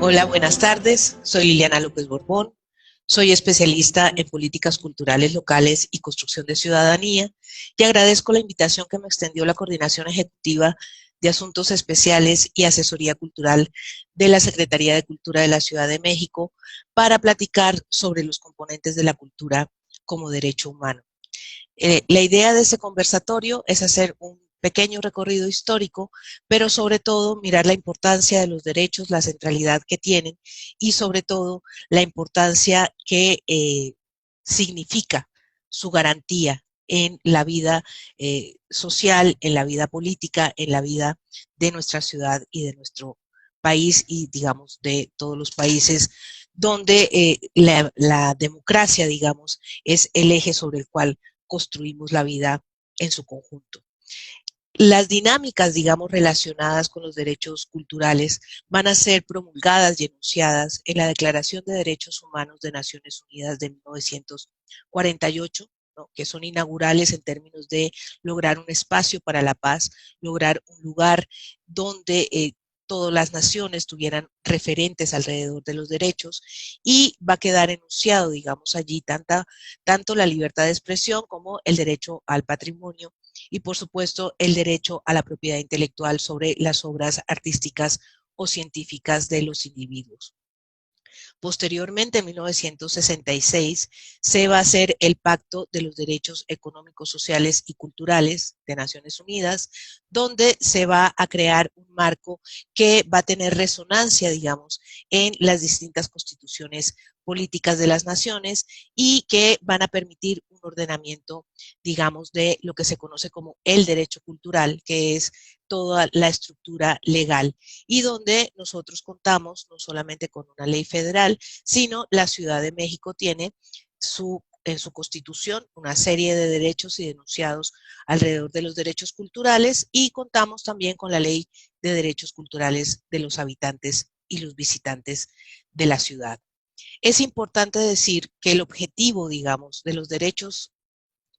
Hola, buenas tardes. Soy Liliana López Borbón. Soy especialista en políticas culturales locales y construcción de ciudadanía y agradezco la invitación que me extendió la Coordinación Ejecutiva de Asuntos Especiales y Asesoría Cultural de la Secretaría de Cultura de la Ciudad de México para platicar sobre los componentes de la cultura como derecho humano. La idea de este conversatorio es hacer un pequeño recorrido histórico, pero sobre todo mirar la importancia de los derechos, la centralidad que tienen y sobre todo la importancia que significa su garantía en la vida social, en la vida política, en la vida de nuestra ciudad y de nuestro país y digamos de todos los países donde la democracia, digamos, es el eje sobre el cual construimos la vida en su conjunto. Las dinámicas, digamos, relacionadas con los derechos culturales van a ser promulgadas y enunciadas en la Declaración de Derechos Humanos de Naciones Unidas de 1948, ¿no? Que son inaugurales en términos de lograr un espacio para la paz, lograr un lugar donde todas las naciones tuvieran referentes alrededor de los derechos y va a quedar enunciado, digamos, allí tanto la libertad de expresión como el derecho al patrimonio y, por supuesto, el derecho a la propiedad intelectual sobre las obras artísticas o científicas de los individuos. Posteriormente, en 1966, se va a hacer el Pacto de los Derechos Económicos, Sociales y Culturales de Naciones Unidas, donde se va a crear un marco que va a tener resonancia, digamos, en las distintas constituciones políticas de las naciones y que van a permitir un ordenamiento, digamos, de lo que se conoce como el derecho cultural, que es toda la estructura legal y donde nosotros contamos no solamente con una ley federal, sino la Ciudad de México tiene en su constitución una serie de derechos y enunciados alrededor de los derechos culturales y contamos también con la ley de derechos culturales de los habitantes y los visitantes de la ciudad. Es importante decir que el objetivo, digamos, de los derechos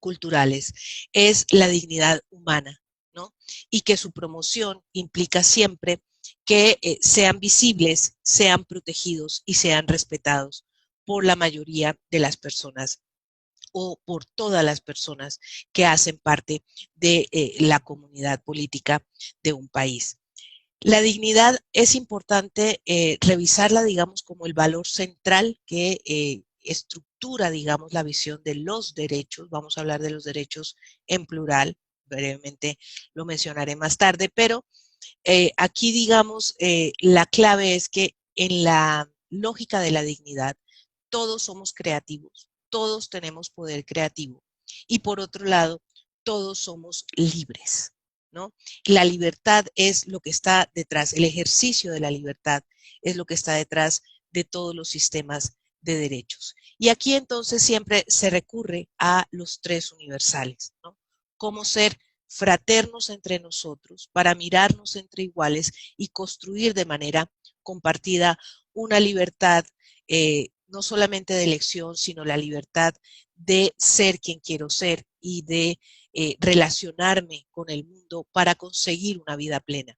culturales es la dignidad humana, ¿no? Y que su promoción implica siempre que sean visibles, sean protegidos y sean respetados por la mayoría de las personas o por todas las personas que hacen parte de la comunidad política de un país. La dignidad es importante revisarla, digamos, como el valor central que estructura, digamos, la visión de los derechos. Vamos a hablar de los derechos en plural, brevemente lo mencionaré más tarde, pero aquí, digamos, la clave es que en la lógica de la dignidad, todos somos creativos, todos tenemos poder creativo y por otro lado, todos somos libres, ¿no? La libertad es lo que está detrás, el ejercicio de la libertad es lo que está detrás de todos los sistemas de derechos. Y aquí entonces siempre se recurre a los tres universales, ¿no? Cómo ser fraternos entre nosotros, para mirarnos entre iguales y construir de manera compartida una libertad no solamente de elección, sino la libertad de ser quien quiero ser y de relacionarme con el mundo para conseguir una vida plena.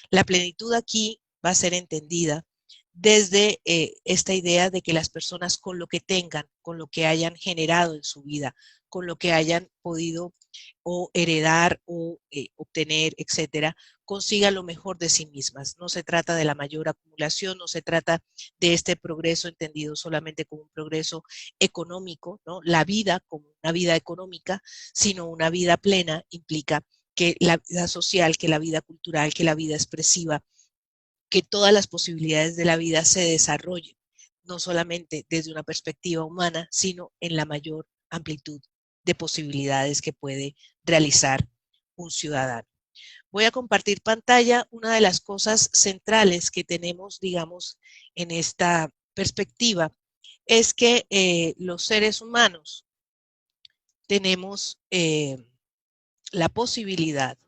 La plenitud aquí va a ser entendida desde esta idea de que las personas con lo que tengan, con lo que hayan generado en su vida, con lo que hayan podido o heredar o obtener, etcétera, consigan lo mejor de sí mismas. No se trata de la mayor acumulación, no se trata de este progreso entendido solamente como un progreso económico, ¿no? La vida como una vida económica, sino una vida plena implica que la vida social, que la vida cultural, que la vida expresiva, que todas las posibilidades de la vida se desarrollen, no solamente desde una perspectiva humana, sino en la mayor amplitud de posibilidades que puede realizar un ciudadano. Voy a compartir pantalla. Una de las cosas centrales que tenemos, digamos, en esta perspectiva es que los seres humanos tenemos la posibilidad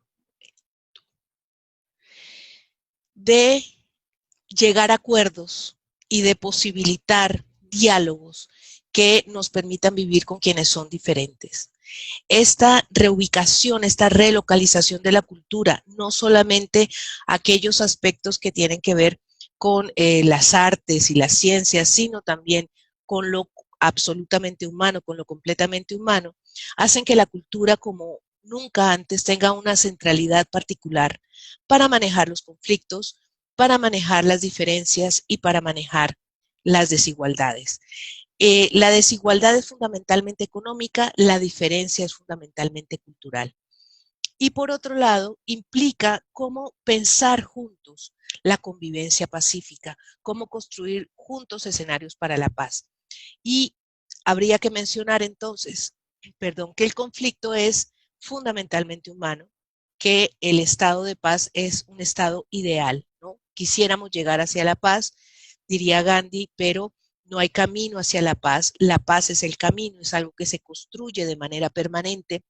de llegar a acuerdos y de posibilitar diálogos que nos permitan vivir con quienes son diferentes. Esta reubicación, esta relocalización de la cultura, no solamente aquellos aspectos que tienen que ver con las artes y las ciencias, sino también con lo absolutamente humano, con lo completamente humano, hacen que la cultura como nunca antes tenga una centralidad particular para manejar los conflictos, para manejar las diferencias y para manejar las desigualdades. La desigualdad es fundamentalmente económica, la diferencia es fundamentalmente cultural. Y por otro lado, implica cómo pensar juntos la convivencia pacífica, cómo construir juntos escenarios para la paz. Y habría que mencionar entonces, perdón, que el conflicto es fundamentalmente humano, que el estado de paz es un estado ideal, ¿no? Quisiéramos llegar hacia la paz, diría Gandhi, pero no hay camino hacia la paz es el camino, es algo que se construye de manera permanente,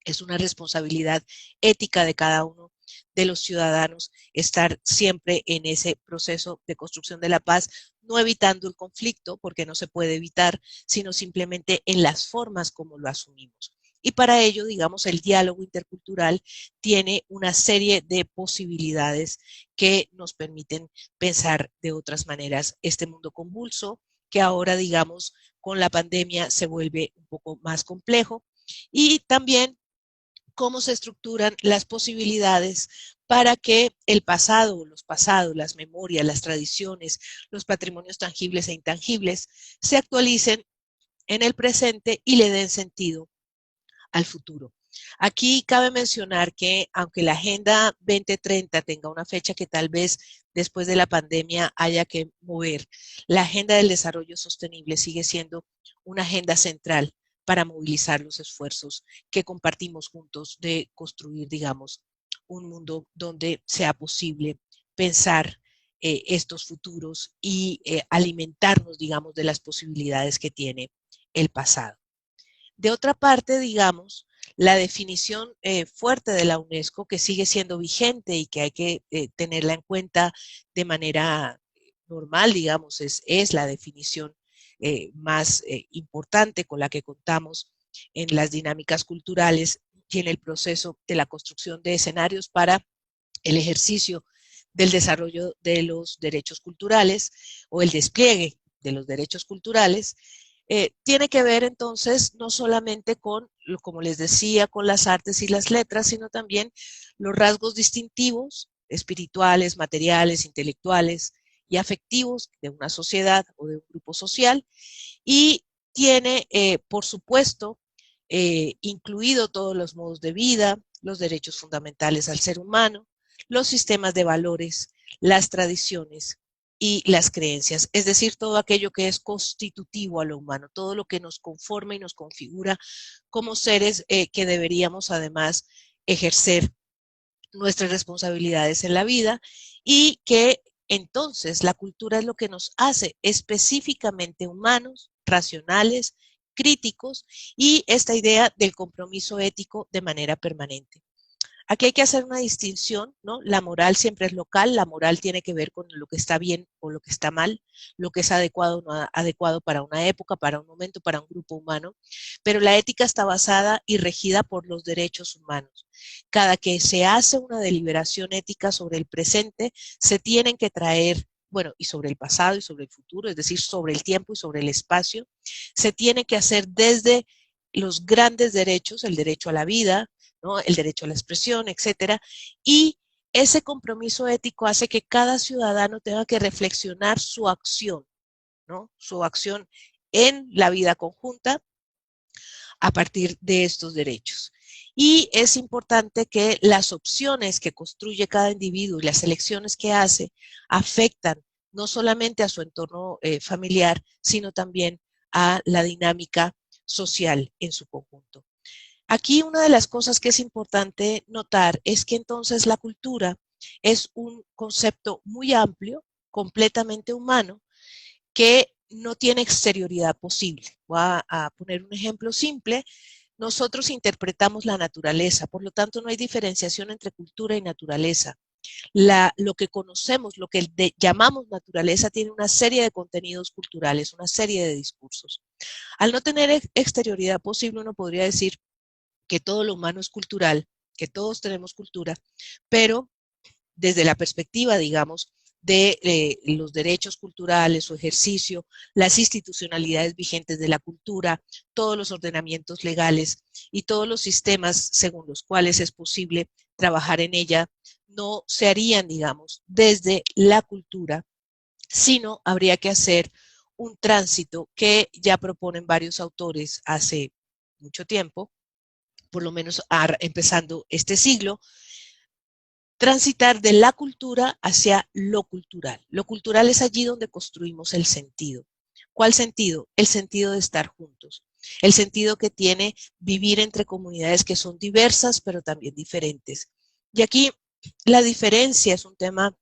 es una responsabilidad ética de cada uno de los ciudadanos estar siempre en ese proceso de construcción de la paz, no evitando el conflicto, porque no se puede evitar, sino simplemente en las formas como lo asumimos. Y para ello, digamos, el diálogo intercultural tiene una serie de posibilidades que nos permiten pensar de otras maneras este mundo convulso, que ahora, digamos, con la pandemia se vuelve un poco más complejo. Y también cómo se estructuran las posibilidades para que el pasado, los pasados, las memorias, las tradiciones, los patrimonios tangibles e intangibles se actualicen en el presente y le den sentido al futuro. Aquí cabe mencionar que aunque la Agenda 2030 tenga una fecha que tal vez después de la pandemia haya que mover, la Agenda del Desarrollo Sostenible sigue siendo una agenda central para movilizar los esfuerzos que compartimos juntos de construir, digamos, un mundo donde sea posible pensar estos futuros y alimentarnos, digamos, de las posibilidades que tiene el pasado. De otra parte, digamos, la definición fuerte de la UNESCO, que sigue siendo vigente y que hay que tenerla en cuenta de manera normal, digamos, es la definición más importante con la que contamos en las dinámicas culturales y en el proceso de la construcción de escenarios para el ejercicio del desarrollo de los derechos culturales o el despliegue de los derechos culturales, tiene que ver entonces no solamente con, como les decía, con las artes y las letras, sino también los rasgos distintivos, espirituales, materiales, intelectuales y afectivos de una sociedad o de un grupo social, y tiene, por supuesto, incluido todos los modos de vida, los derechos fundamentales al ser humano, los sistemas de valores, las tradiciones y las creencias, es decir, todo aquello que es constitutivo a lo humano, todo lo que nos conforma y nos configura como seres que deberíamos además ejercer nuestras responsabilidades en la vida y que entonces la cultura es lo que nos hace específicamente humanos, racionales, críticos y esta idea del compromiso ético de manera permanente. Aquí hay que hacer una distinción, ¿no? La moral siempre es local, la moral tiene que ver con lo que está bien o lo que está mal, lo que es adecuado o no adecuado para una época, para un momento, para un grupo humano, pero la ética está basada y regida por los derechos humanos. Cada que se hace una deliberación ética sobre el presente, se tienen que traer, bueno, y sobre el pasado y sobre el futuro, es decir, sobre el tiempo y sobre el espacio, se tiene que hacer desde los grandes derechos, el derecho a la vida, ¿no? El derecho a la expresión, etcétera, y ese compromiso ético hace que cada ciudadano tenga que reflexionar su acción, ¿no? Su acción en la vida conjunta a partir de estos derechos. Y es importante que las opciones que construye cada individuo y las elecciones que hace afectan no solamente a su entorno familiar, sino también a la dinámica social en su conjunto. Aquí una de las cosas que es importante notar es que entonces la cultura es un concepto muy amplio, completamente humano, que no tiene exterioridad posible. Voy a poner un ejemplo simple. Nosotros interpretamos la naturaleza, por lo tanto no hay diferenciación entre cultura y naturaleza. Lo que conocemos, lo que llamamos naturaleza, tiene una serie de contenidos culturales, una serie de discursos. Al no tener exterioridad posible, uno podría decir que todo lo humano es cultural, que todos tenemos cultura, pero desde la perspectiva, digamos, de los derechos culturales, su ejercicio, las institucionalidades vigentes de la cultura, todos los ordenamientos legales y todos los sistemas según los cuales es posible trabajar en ella, no se harían, digamos, desde la cultura, sino habría que hacer un tránsito que ya proponen varios autores hace mucho tiempo, por lo menos empezando este siglo, transitar de la cultura hacia lo cultural. Lo cultural es allí donde construimos el sentido. ¿Cuál sentido? El sentido de estar juntos. El sentido que tiene vivir entre comunidades que son diversas, pero también diferentes. Y aquí la diferencia es un tema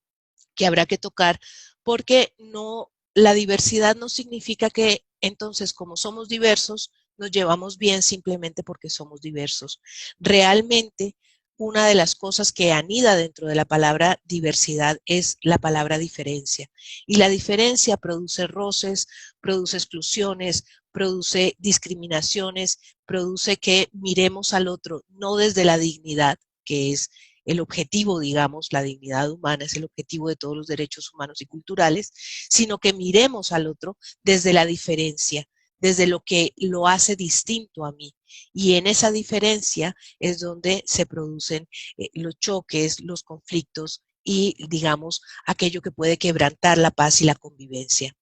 que habrá que tocar porque no, la diversidad no significa que entonces como somos diversos nos llevamos bien simplemente porque somos diversos. Realmente una de las cosas que anida dentro de la palabra diversidad es la palabra diferencia. Y la diferencia produce roces, produce exclusiones, produce discriminaciones, produce que miremos al otro no desde la dignidad, que es el objetivo, digamos, la dignidad humana es el objetivo de todos los derechos humanos y culturales, sino que miremos al otro desde la diferencia, desde lo que lo hace distinto a mí. Y en esa diferencia es donde se producen los choques, los conflictos y, digamos, aquello que puede quebrantar la paz y la convivencia.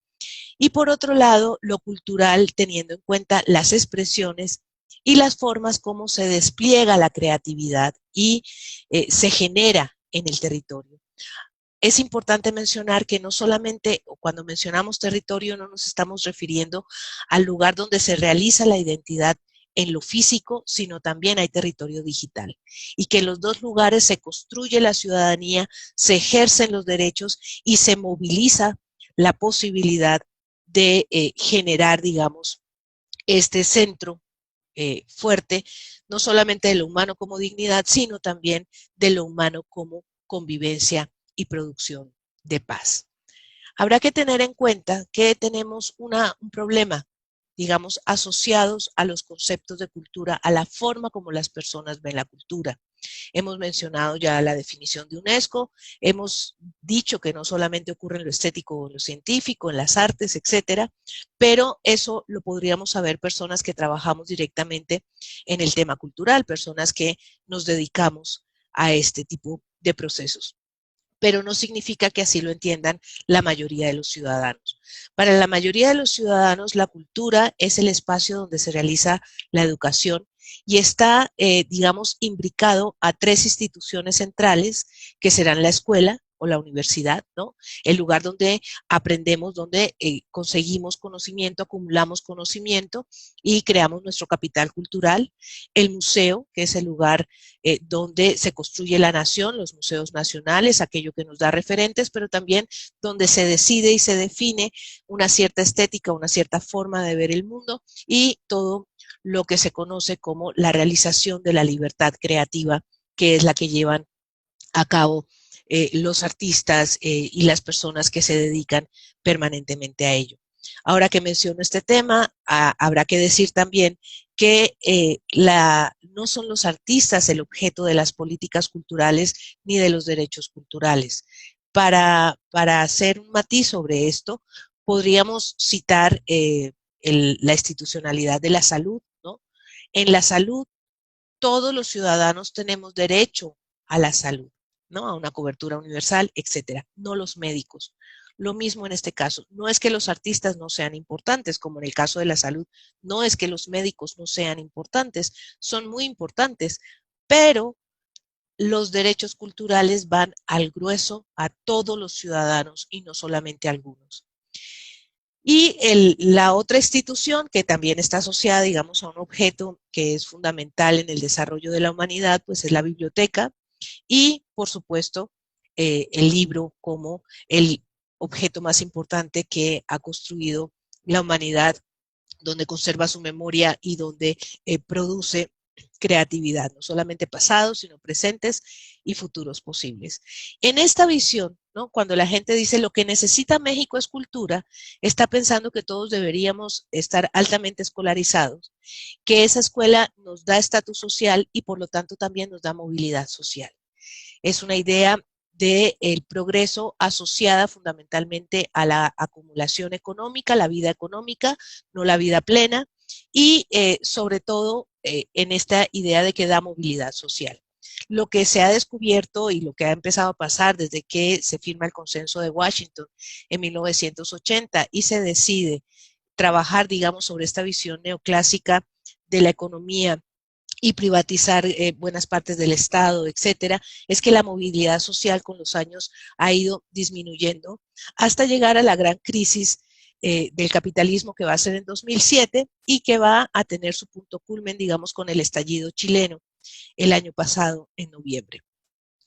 Y por otro lado, lo cultural, teniendo en cuenta las expresiones y las formas como se despliega la creatividad y se genera en el territorio. Es importante mencionar que no solamente cuando mencionamos territorio no nos estamos refiriendo al lugar donde se realiza la identidad en lo físico, sino también hay territorio digital. Y que en los dos lugares se construye la ciudadanía, se ejercen los derechos y se moviliza la posibilidad de generar, digamos, este centro fuerte, no solamente de lo humano como dignidad, sino también de lo humano como convivencia y producción de paz. Habrá que tener en cuenta que tenemos un problema, digamos, asociados a los conceptos de cultura, a la forma como las personas ven la cultura. Hemos mencionado ya la definición de UNESCO, hemos dicho que no solamente ocurre en lo estético o en lo científico, en las artes, etcétera, pero eso lo podríamos saber personas que trabajamos directamente en el tema cultural, personas que nos dedicamos a este tipo de procesos, pero no significa que así lo entiendan la mayoría de los ciudadanos. Para la mayoría de los ciudadanos, la cultura es el espacio donde se realiza la educación y está, digamos, imbricado a tres instituciones centrales que serán la escuela o la universidad, ¿no? El lugar donde aprendemos, donde conseguimos conocimiento, acumulamos conocimiento y creamos nuestro capital cultural. El museo, que es el lugar donde se construye la nación, los museos nacionales, aquello que nos da referentes, pero también donde se decide y se define una cierta estética, una cierta forma de ver el mundo y todo lo que se conoce como la realización de la libertad creativa, que es la que llevan a cabo los artistas y las personas que se dedican permanentemente a ello. Ahora que menciono este tema, habrá que decir también que no son los artistas el objeto de las políticas culturales ni de los derechos culturales. Para hacer un matiz sobre esto, podríamos citar la institucionalidad de la salud, ¿no? En la salud, todos los ciudadanos tenemos derecho a la salud, ¿no? A una cobertura universal, etcétera, no los médicos. Lo mismo en este caso, no es que los artistas no sean importantes, como en el caso de la salud, no es que los médicos no sean importantes, son muy importantes, pero los derechos culturales van al grueso, a todos los ciudadanos y no solamente a algunos. Y la otra institución que también está asociada, digamos, a un objeto que es fundamental en el desarrollo de la humanidad, pues es la biblioteca y, por supuesto, el libro como el objeto más importante que ha construido la humanidad, donde conserva su memoria y donde produce creatividad, no solamente pasados, sino presentes y futuros posibles. En esta visión, ¿no? Cuando la gente dice lo que necesita México es cultura, está pensando que todos deberíamos estar altamente escolarizados, que esa escuela nos da estatus social y por lo tanto también nos da movilidad social. Es una idea del progreso asociada fundamentalmente a la acumulación económica, la vida económica, no la vida plena, y sobre todo en esta idea de que da movilidad social. Lo que se ha descubierto y lo que ha empezado a pasar desde que se firma el Consenso de Washington en 1980 y se decide trabajar, digamos, sobre esta visión neoclásica de la economía y privatizar buenas partes del Estado, etcétera, es que la movilidad social con los años ha ido disminuyendo hasta llegar a la gran crisis del capitalismo que va a ser en 2007 y que va a tener su punto culmen, digamos, con el estallido chileno el año pasado, en noviembre.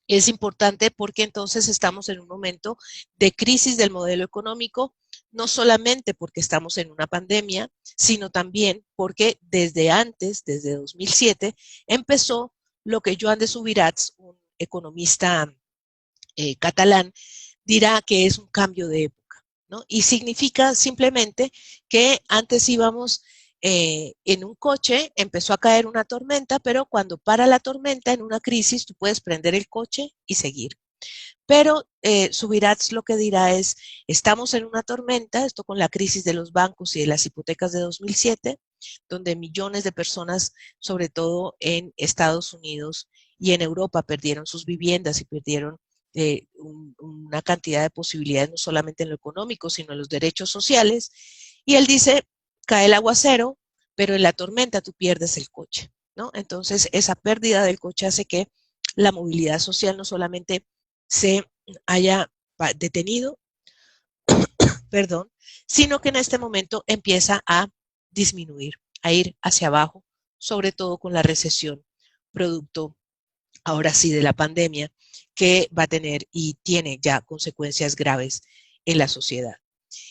Es importante porque entonces estamos en un momento de crisis del modelo económico, no solamente porque estamos en una pandemia, sino también porque desde antes, desde 2007, empezó lo que Joan de Subirats, un economista catalán, dirá que es un cambio de época, ¿no? Y significa simplemente que antes íbamos en un coche, empezó a caer una tormenta, pero cuando para la tormenta en una crisis, tú puedes prender el coche y seguir. Pero Subirats lo que dirá es, estamos en una tormenta, esto con la crisis de los bancos y de las hipotecas de 2007, donde millones de personas, sobre todo en Estados Unidos y en Europa, perdieron sus viviendas y perdieron una cantidad de posibilidades, no solamente en lo económico, sino en los derechos sociales. Y él dice, cae el aguacero, pero en la tormenta tú pierdes el coche, ¿no? Entonces, esa pérdida del coche hace que la movilidad social no solamente se haya detenido, perdón, sino que en este momento empieza a disminuir, a ir hacia abajo, sobre todo con la recesión, producto ahora sí de la pandemia, que va a tener y tiene ya consecuencias graves en la sociedad.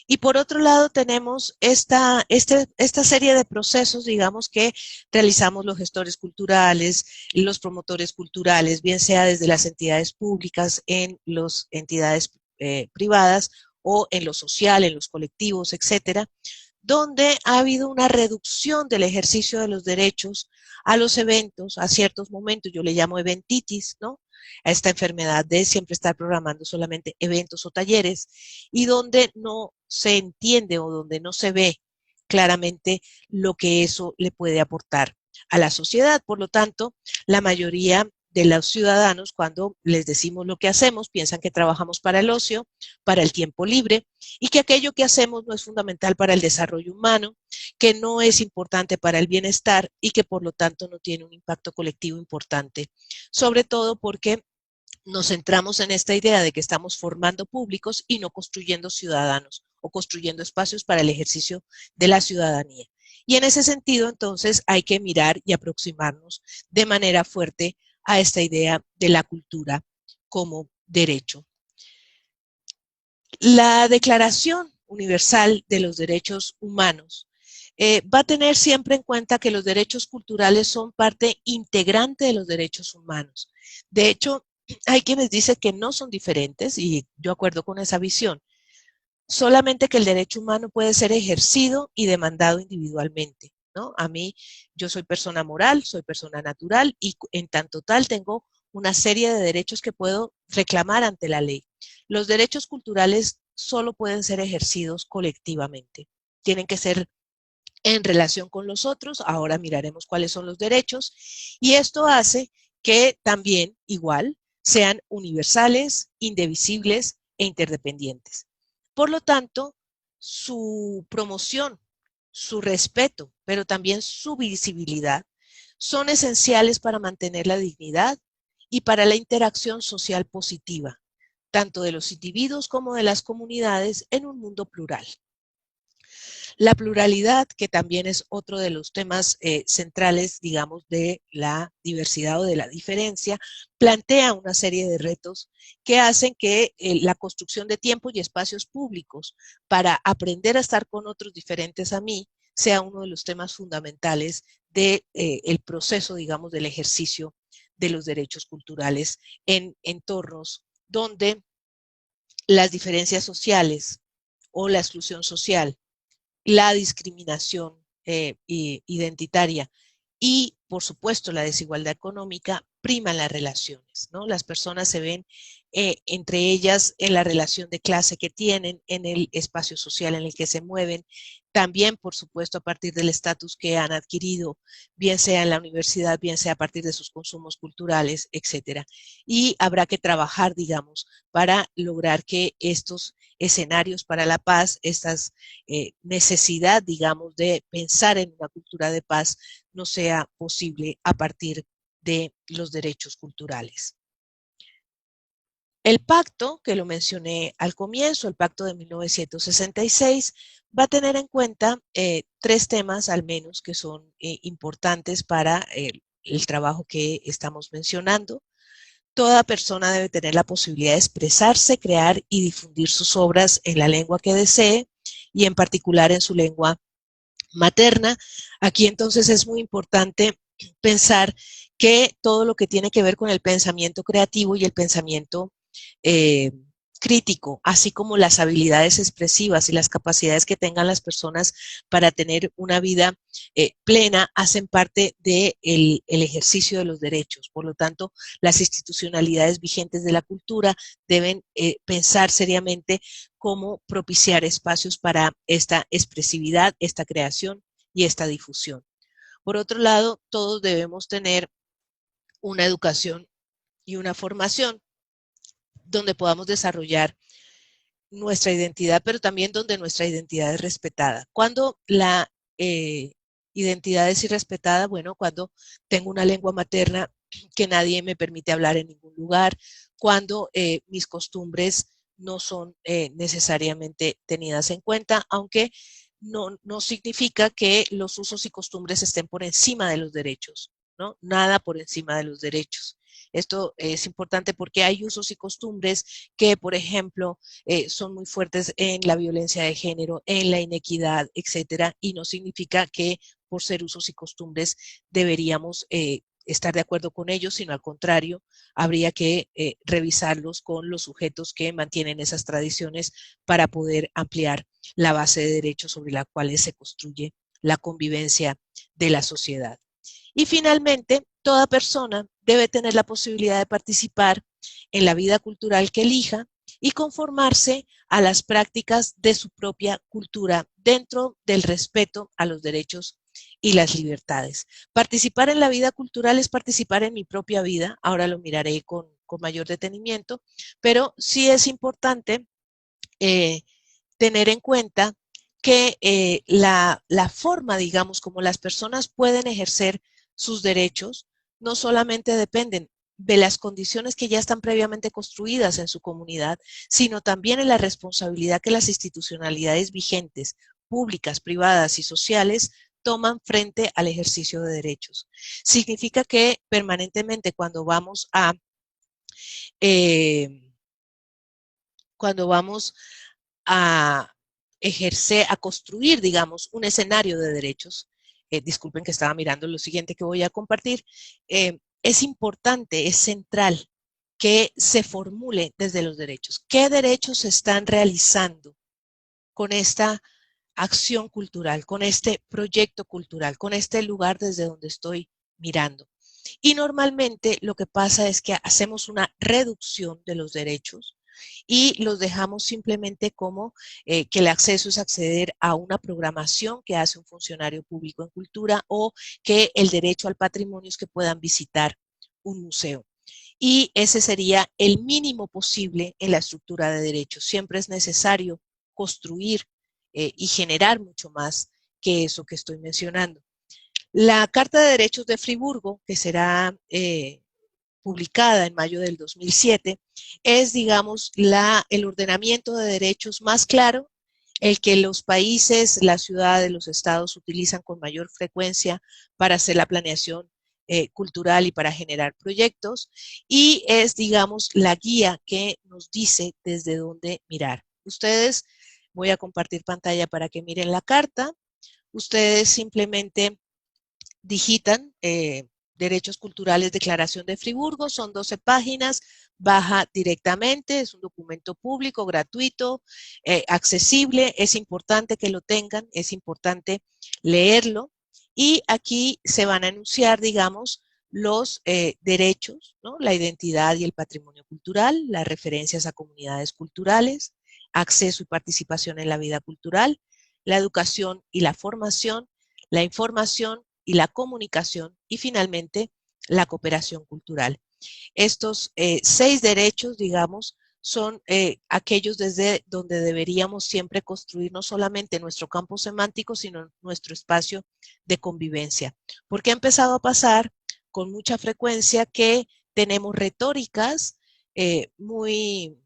Y por otro lado tenemos esta serie de procesos, digamos, que realizamos los gestores culturales, los promotores culturales, bien sea desde las entidades públicas, en las entidades privadas o en lo social, en los colectivos, etcétera, donde ha habido una reducción del ejercicio de los derechos a los eventos, a ciertos momentos, yo le llamo eventitis, ¿no? A esta enfermedad de siempre estar programando solamente eventos o talleres, y donde no se entiende o donde no se ve claramente lo que eso le puede aportar a la sociedad. Por lo tanto, la mayoría de los ciudadanos, cuando les decimos lo que hacemos, piensan que trabajamos para el ocio, para el tiempo libre, y que aquello que hacemos no es fundamental para el desarrollo humano, que no es importante para el bienestar y que por lo tanto no tiene un impacto colectivo importante, sobre todo porque nos centramos en esta idea de que estamos formando públicos y no construyendo ciudadanos o construyendo espacios para el ejercicio de la ciudadanía. Y en ese sentido, entonces, hay que mirar y aproximarnos de manera fuerte a esta idea de la cultura como derecho. La Declaración Universal de los Derechos Humanos va a tener siempre en cuenta que los derechos culturales son parte integrante de los derechos humanos. De hecho, hay quienes dicen que no son diferentes y yo acuerdo con esa visión. Solamente que el derecho humano puede ser ejercido y demandado individualmente, ¿no? A mí, yo soy persona moral, soy persona natural y en tanto tal tengo una serie de derechos que puedo reclamar ante la ley. Los derechos culturales solo pueden ser ejercidos colectivamente. Tienen que ser en relación con los otros. Ahora miraremos cuáles son los derechos. Y esto hace que también, igual, sean universales, indivisibles e interdependientes. Por lo tanto, su promoción, su respeto, pero también su visibilidad, son esenciales para mantener la dignidad y para la interacción social positiva, tanto de los individuos como de las comunidades en un mundo plural. La pluralidad, que también es otro de los temas centrales, digamos, de la diversidad o de la diferencia, plantea una serie de retos que hacen que la construcción de tiempo y espacios públicos para aprender a estar con otros diferentes a mí sea uno de los temas fundamentales del proceso, digamos, del ejercicio de los derechos culturales en entornos donde las diferencias sociales o la exclusión social, la discriminación identitaria y, por supuesto, la desigualdad económica priman las relaciones, ¿no? Las personas se ven entre ellas en la relación de clase que tienen, en el espacio social en el que se mueven, también, por supuesto, a partir del estatus que han adquirido, bien sea en la universidad, bien sea a partir de sus consumos culturales, etcétera. Y habrá que trabajar, digamos, para lograr que estos escenarios para la paz, esta necesidad, digamos, de pensar en una cultura de paz, no sea posible a partir de los derechos culturales. El pacto, que lo mencioné al comienzo, el pacto de 1966, va a tener en cuenta tres temas al menos que son importantes para el trabajo que estamos mencionando. Toda persona debe tener la posibilidad de expresarse, crear y difundir sus obras en la lengua que desee y en particular en su lengua materna. Aquí entonces es muy importante pensar que todo lo que tiene que ver con el pensamiento creativo y el pensamiento eh, crítico, así como las habilidades expresivas y las capacidades que tengan las personas para tener una vida plena, hacen parte del ejercicio de los derechos. Por lo tanto, las institucionalidades vigentes de la cultura deben pensar seriamente cómo propiciar espacios para esta expresividad, esta creación y esta difusión. Por otro lado, todos debemos tener una educación y una formación donde podamos desarrollar nuestra identidad, pero también donde nuestra identidad es respetada. Cuando la identidad es irrespetada, bueno, cuando tengo una lengua materna que nadie me permite hablar en ningún lugar, cuando mis costumbres no son necesariamente tenidas en cuenta, aunque no significa que los usos y costumbres estén por encima de los derechos, ¿no? Nada por encima de los derechos. Esto es importante porque hay usos y costumbres que, por ejemplo, son muy fuertes en la violencia de género, en la inequidad, etcétera, y no significa que por ser usos y costumbres deberíamos estar de acuerdo con ellos, sino al contrario, habría que revisarlos con los sujetos que mantienen esas tradiciones para poder ampliar la base de derechos sobre la cual se construye la convivencia de la sociedad. Y finalmente, toda persona debe tener la posibilidad de participar en la vida cultural que elija y conformarse a las prácticas de su propia cultura dentro del respeto a los derechos y las libertades. Participar en la vida cultural es participar en mi propia vida, ahora lo miraré con mayor detenimiento, pero sí es importante tener en cuenta que la forma, digamos, como las personas pueden ejercer sus derechos, no solamente dependen de las condiciones que ya están previamente construidas en su comunidad, sino también en la responsabilidad que las institucionalidades vigentes, públicas, privadas y sociales, toman frente al ejercicio de derechos. Significa que permanentemente eh, cuando vamos a ejercer, a construir, digamos, un escenario de derechos, disculpen que estaba mirando lo siguiente que voy a compartir, es importante, es central que se formule desde los derechos. ¿Qué derechos se están realizando con esta acción cultural, con este proyecto cultural, con este lugar desde donde estoy mirando? Y normalmente lo que pasa es que hacemos una reducción de los derechos y los dejamos simplemente como que el acceso es acceder a una programación que hace un funcionario público en cultura o que el derecho al patrimonio es que puedan visitar un museo. Y ese sería el mínimo posible en la estructura de derechos. Siempre es necesario construir y generar mucho más que eso que estoy mencionando. La Carta de Derechos de Friburgo, que será publicada en mayo del 2007, es, digamos, el ordenamiento de derechos más claro, el que los países, las ciudades, los estados utilizan con mayor frecuencia para hacer la planeación cultural y para generar proyectos, y es, digamos, la guía que nos dice desde dónde mirar. Ustedes, voy a compartir pantalla para que miren la carta, ustedes simplemente digitan Derechos Culturales, Declaración de Friburgo, son 12 páginas, baja directamente, es un documento público, gratuito, accesible, es importante que lo tengan, es importante leerlo y aquí se van a enunciar, digamos, los derechos, ¿no? La identidad y el patrimonio cultural, las referencias a comunidades culturales, acceso y participación en la vida cultural, la educación y la formación, la información y la comunicación y finalmente la cooperación cultural. Estos 6 derechos, digamos, son aquellos desde donde deberíamos siempre construir no solamente nuestro campo semántico, sino nuestro espacio de convivencia. Porque ha empezado a pasar con mucha frecuencia que tenemos retóricas muy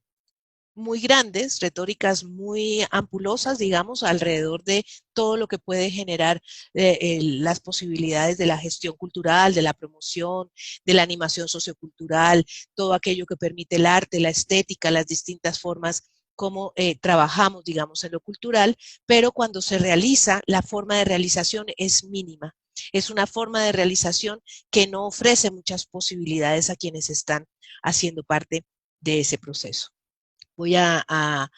muy grandes, retóricas muy ampulosas, digamos, alrededor de todo lo que puede generar las posibilidades de la gestión cultural, de la promoción, de la animación sociocultural, todo aquello que permite el arte, la estética, las distintas formas como trabajamos, digamos, en lo cultural, pero cuando se realiza, la forma de realización es mínima. Es una forma de realización que no ofrece muchas posibilidades a quienes están haciendo parte de ese proceso. Voy a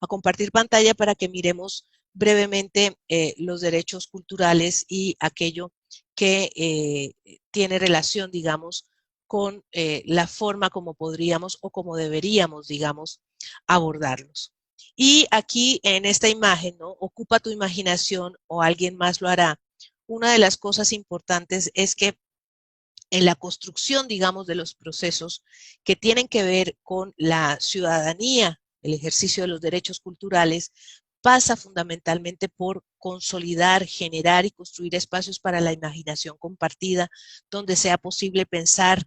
compartir pantalla para que miremos brevemente los derechos culturales y aquello que tiene relación, digamos, con la forma como podríamos o como deberíamos, digamos, abordarlos. Y aquí en esta imagen, ¿no? Ocupa tu imaginación o alguien más lo hará. Una de las cosas importantes es que en la construcción, digamos, de los procesos que tienen que ver con la ciudadanía, el ejercicio de los derechos culturales, pasa fundamentalmente por consolidar, generar y construir espacios para la imaginación compartida, donde sea posible pensar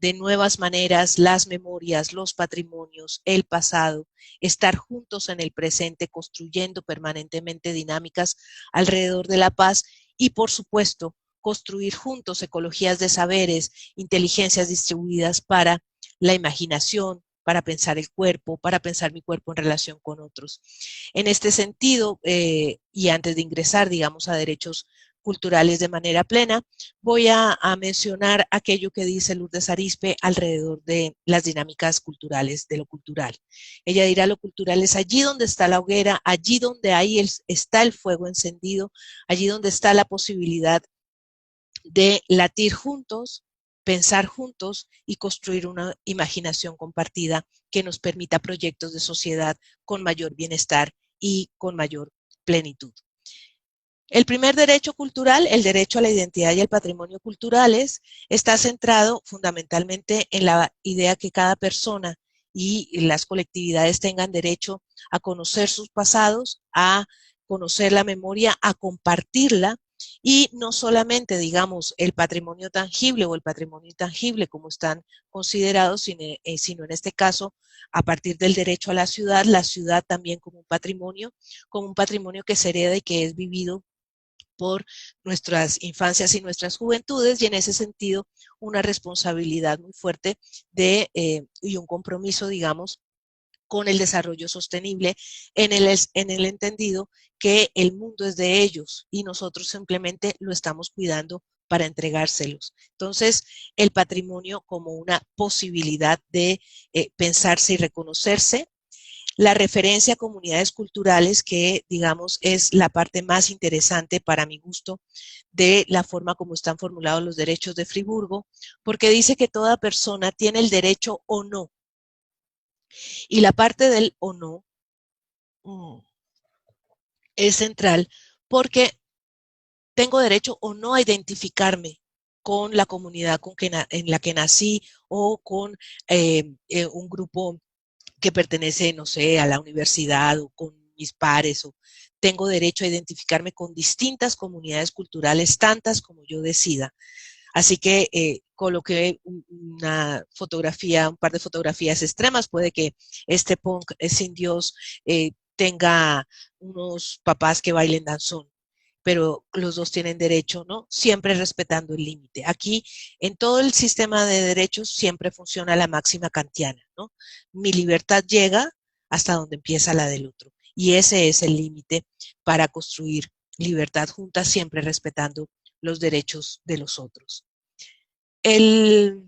de nuevas maneras las memorias, los patrimonios, el pasado, estar juntos en el presente, construyendo permanentemente dinámicas alrededor de la paz y, por supuesto, construir juntos ecologías de saberes, inteligencias distribuidas para la imaginación, para pensar el cuerpo, para pensar mi cuerpo en relación con otros. En este sentido, y antes de ingresar, digamos, a derechos culturales de manera plena, voy a mencionar aquello que dice Lourdes Arizpe alrededor de las dinámicas culturales, de lo cultural. Ella dirá, lo cultural es allí donde está la hoguera, allí donde ahí está el fuego encendido, allí donde está la posibilidad de latir juntos, pensar juntos y construir una imaginación compartida que nos permita proyectos de sociedad con mayor bienestar y con mayor plenitud. El primer derecho cultural, el derecho a la identidad y el patrimonio culturales, está centrado fundamentalmente en la idea que cada persona y las colectividades tengan derecho a conocer sus pasados, a conocer la memoria, a compartirla y no solamente, digamos, el patrimonio tangible o el patrimonio intangible como están considerados, sino en este caso, a partir del derecho a la ciudad también como un patrimonio que se hereda y que es vivido por nuestras infancias y nuestras juventudes y en ese sentido una responsabilidad muy fuerte y un compromiso, digamos, con el desarrollo sostenible en el entendido que el mundo es de ellos y nosotros simplemente lo estamos cuidando para entregárselos. Entonces, el patrimonio como una posibilidad de pensarse y reconocerse, la referencia a comunidades culturales, que digamos es la parte más interesante para mi gusto de la forma como están formulados los derechos de Friburgo, porque dice que toda persona tiene el derecho o no. Y la parte del o no es central porque tengo derecho o no a identificarme con la comunidad en la que nací o con un grupo que pertenece, no sé, a la universidad o con mis pares, o tengo derecho a identificarme con distintas comunidades culturales, tantas como yo decida. Así que coloqué una fotografía, un par de fotografías extremas. Puede que este punk sin Dios tenga unos papás que bailen danzón, pero los dos tienen derecho, ¿no? Siempre respetando el límite. Aquí, en todo el sistema de derechos, siempre funciona la máxima kantiana, ¿no? Mi libertad llega hasta donde empieza la del otro. Y ese es el límite para construir libertad junta, siempre respetando los derechos de los otros. El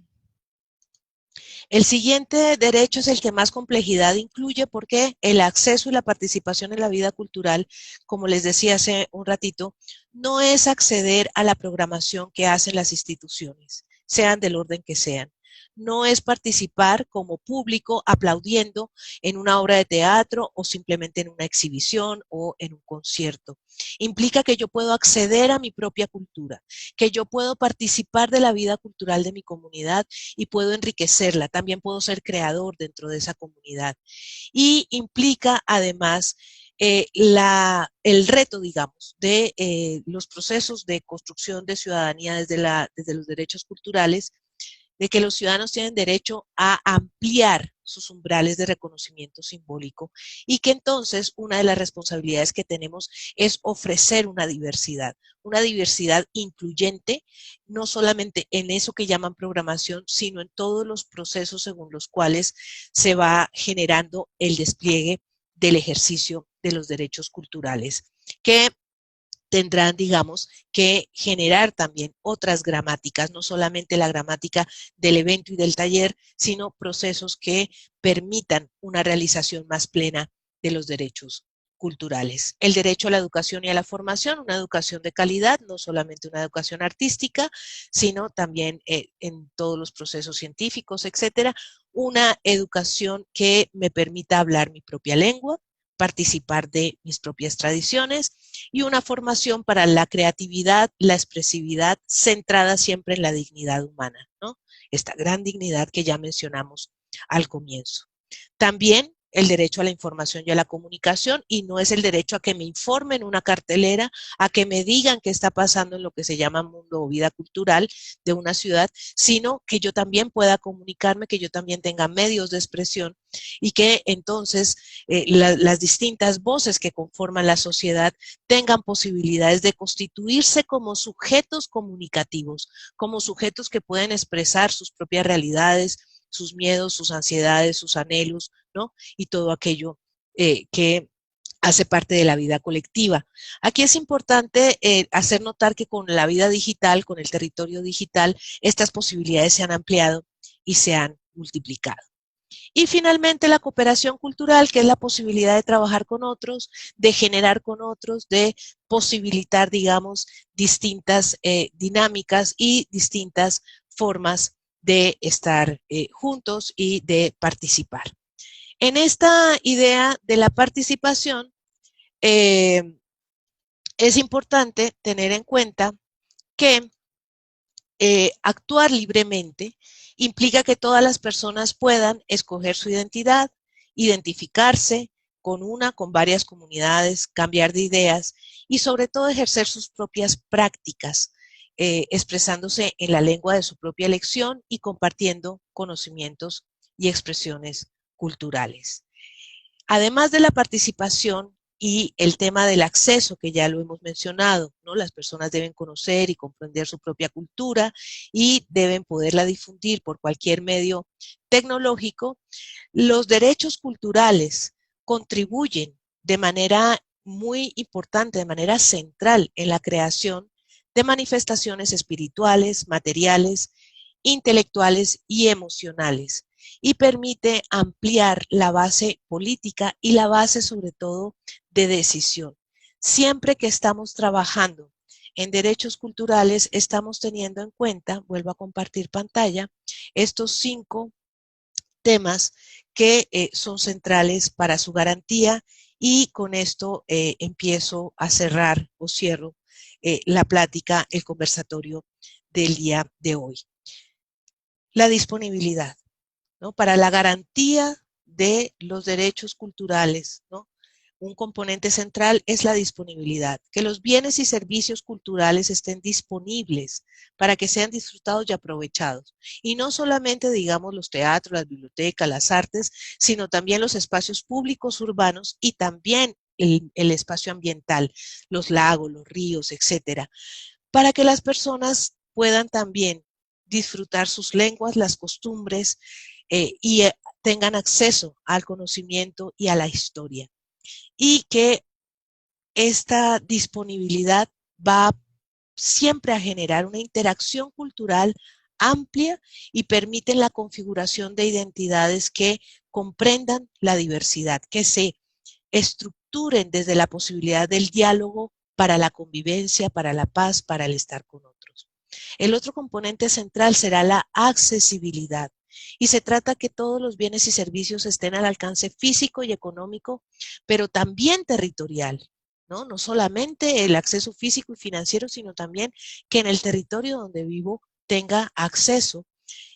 siguiente derecho es el que más complejidad incluye porque el acceso y la participación en la vida cultural, como les decía hace un ratito, no es acceder a la programación que hacen las instituciones, sean del orden que sean. No es participar como público aplaudiendo en una obra de teatro o simplemente en una exhibición o en un concierto. Implica que yo puedo acceder a mi propia cultura, que yo puedo participar de la vida cultural de mi comunidad y puedo enriquecerla. También puedo ser creador dentro de esa comunidad. Y implica además el reto, digamos, de los procesos de construcción de ciudadanía desde los derechos culturales, de que los ciudadanos tienen derecho a ampliar sus umbrales de reconocimiento simbólico y que entonces una de las responsabilidades que tenemos es ofrecer una diversidad incluyente, no solamente en eso que llaman programación, sino en todos los procesos según los cuales se va generando el despliegue del ejercicio de los derechos culturales, que tendrán, digamos, que generar también otras gramáticas, no solamente la gramática del evento y del taller, sino procesos que permitan una realización más plena de los derechos culturales. El derecho a la educación y a la formación, una educación de calidad, no solamente una educación artística, sino también en todos los procesos científicos, etcétera, una educación que me permita hablar mi propia lengua, participar de mis propias tradiciones y una formación para la creatividad, la expresividad, centrada siempre en la dignidad humana, ¿no? Esta gran dignidad que ya mencionamos al comienzo. También el derecho a la información y a la comunicación, y no es el derecho a que me informen una cartelera, a que me digan qué está pasando en lo que se llama mundo o vida cultural de una ciudad, sino que yo también pueda comunicarme, que yo también tenga medios de expresión y que entonces las distintas voces que conforman la sociedad tengan posibilidades de constituirse como sujetos comunicativos, como sujetos que pueden expresar sus propias realidades, sus miedos, sus ansiedades, sus anhelos, ¿no? Y todo aquello que hace parte de la vida colectiva. Aquí es importante hacer notar que con la vida digital, con el territorio digital, estas posibilidades se han ampliado y se han multiplicado. Y finalmente la cooperación cultural, que es la posibilidad de trabajar con otros, de generar con otros, de posibilitar, digamos, distintas dinámicas y distintas formas de estar juntos y de participar. En esta idea de la participación, es importante tener en cuenta que actuar libremente implica que todas las personas puedan escoger su identidad, identificarse con varias comunidades, cambiar de ideas y sobre todo ejercer sus propias prácticas, expresándose en la lengua de su propia elección y compartiendo conocimientos y expresiones culturales. Además de la participación y el tema del acceso, que ya lo hemos mencionado, ¿no? Las personas deben conocer y comprender su propia cultura y deben poderla difundir por cualquier medio tecnológico. Los derechos culturales contribuyen de manera muy importante, de manera central en la creación de manifestaciones espirituales, materiales, intelectuales y emocionales, y permite ampliar la base política y la base sobre todo de decisión. Siempre que estamos trabajando en derechos culturales, estamos teniendo en cuenta, vuelvo a compartir pantalla, estos 5 temas que son centrales para su garantía, y con esto empiezo a cerrar o cierro la plática, el conversatorio del día de hoy. La disponibilidad, ¿no? Para la garantía de los derechos culturales, ¿no? Un componente central es la disponibilidad, que los bienes y servicios culturales estén disponibles para que sean disfrutados y aprovechados. Y no solamente, digamos, los teatros, las bibliotecas, las artes, sino también los espacios públicos urbanos y también el espacio ambiental, los lagos, los ríos, etcétera, para que las personas puedan también disfrutar sus lenguas, las costumbres y tengan acceso al conocimiento y a la historia. Y que esta disponibilidad va siempre a generar una interacción cultural amplia y permiten la configuración de identidades que comprendan la diversidad, que se estructuren desde la posibilidad del diálogo para la convivencia, para la paz, para el estar con otros. El otro componente central será la accesibilidad. Y se trata que todos los bienes y servicios estén al alcance físico y económico, pero también territorial, ¿no? No solamente el acceso físico y financiero, sino también que en el territorio donde vivo tenga acceso.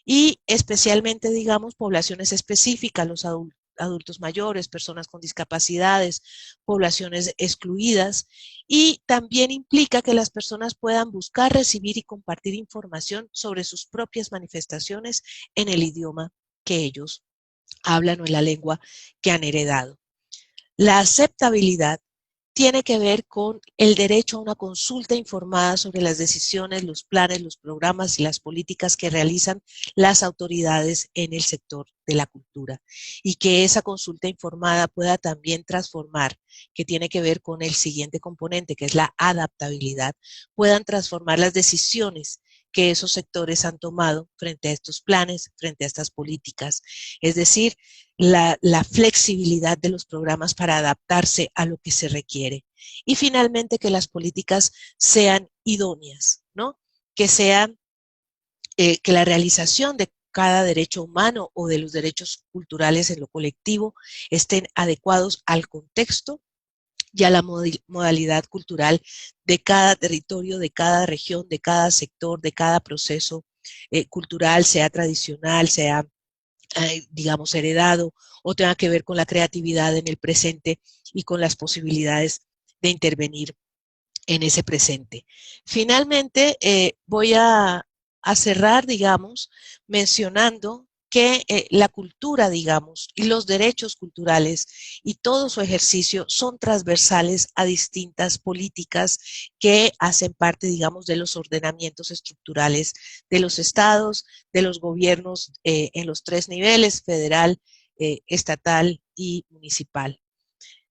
Y especialmente, digamos, poblaciones específicas, los adultos mayores, personas con discapacidades, poblaciones excluidas, y también implica que las personas puedan buscar, recibir y compartir información sobre sus propias manifestaciones en el idioma que ellos hablan o en la lengua que han heredado. La aceptabilidad tiene que ver con el derecho a una consulta informada sobre las decisiones, los planes, los programas y las políticas que realizan las autoridades en el sector de la cultura, y que esa consulta informada pueda también transformar, que tiene que ver con el siguiente componente, que es la adaptabilidad, puedan transformar las decisiones que esos sectores han tomado frente a estos planes, frente a estas políticas. Es decir, la flexibilidad de los programas para adaptarse a lo que se requiere. Y finalmente, que las políticas sean idóneas, ¿no? Que sean, que la realización de cada derecho humano o de los derechos culturales en lo colectivo estén adecuados al contexto y a la modalidad cultural de cada territorio, de cada región, de cada sector, de cada proceso cultural, sea tradicional, sea digamos, heredado, o tenga que ver con la creatividad en el presente y con las posibilidades de intervenir en ese presente. Finalmente, voy a cerrar, digamos, mencionando que la cultura, digamos, y los derechos culturales y todo su ejercicio son transversales a distintas políticas que hacen parte, digamos, de los ordenamientos estructurales de los estados, de los gobiernos en los tres niveles, federal, estatal y municipal.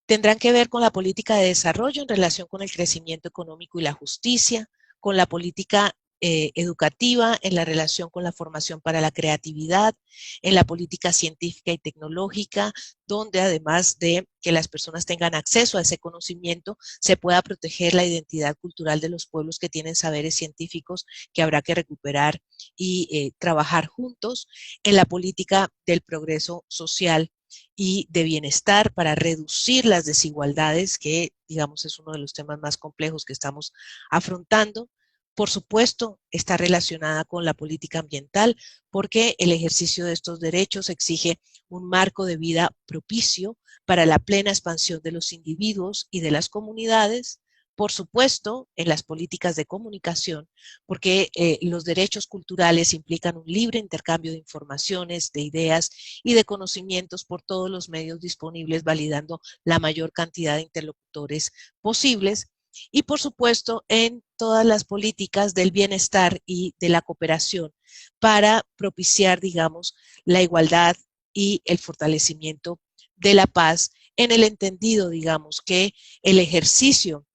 Tendrán que ver con la política de desarrollo en relación con el crecimiento económico y la justicia, con la política educativa en la relación con la formación para la creatividad, en la política científica y tecnológica, donde además de que las personas tengan acceso a ese conocimiento, se pueda proteger la identidad cultural de los pueblos que tienen saberes científicos que habrá que recuperar y trabajar juntos, en la política del progreso social y de bienestar para reducir las desigualdades, que digamos es uno de los temas más complejos que estamos afrontando. Por supuesto, está relacionada con la política ambiental, porque el ejercicio de estos derechos exige un marco de vida propicio para la plena expansión de los individuos y de las comunidades. Por supuesto, en las políticas de comunicación, porque los derechos culturales implican un libre intercambio de informaciones, de ideas y de conocimientos por todos los medios disponibles, validando la mayor cantidad de interlocutores posibles. Y por supuesto, en todas las políticas del bienestar y de la cooperación para propiciar, digamos, la igualdad y el fortalecimiento de la paz, en el entendido, digamos, que el ejercicio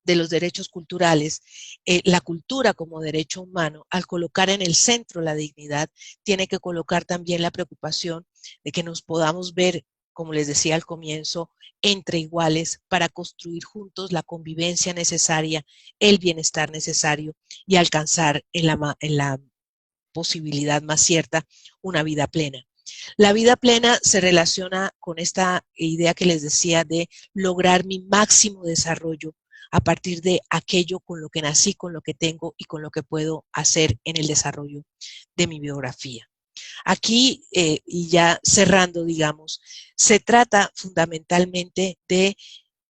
de los derechos culturales, la cultura como derecho humano, al colocar en el centro la dignidad, tiene que colocar también la preocupación de que nos podamos ver, como les decía al comienzo, entre iguales para construir juntos la convivencia necesaria, el bienestar necesario y alcanzar en la posibilidad más cierta una vida plena. La vida plena se relaciona con esta idea que les decía de lograr mi máximo desarrollo a partir de aquello con lo que nací, con lo que tengo y con lo que puedo hacer en el desarrollo de mi biografía. Aquí, y ya cerrando, digamos, se trata fundamentalmente de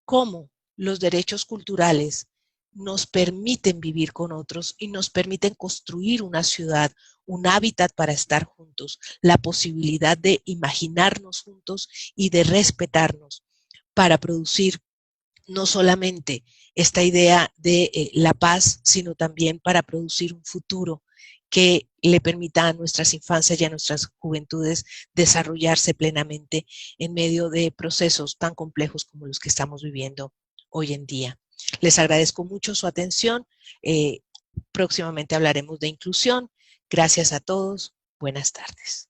cómo los derechos culturales nos permiten vivir con otros y nos permiten construir una ciudad, un hábitat para estar juntos, la posibilidad de imaginarnos juntos y de respetarnos para producir no solamente esta idea de la paz, sino también para producir un futuro que le permita a nuestras infancias y a nuestras juventudes desarrollarse plenamente en medio de procesos tan complejos como los que estamos viviendo hoy en día. Les agradezco mucho su atención. Próximamente hablaremos de inclusión. Gracias a todos. Buenas tardes.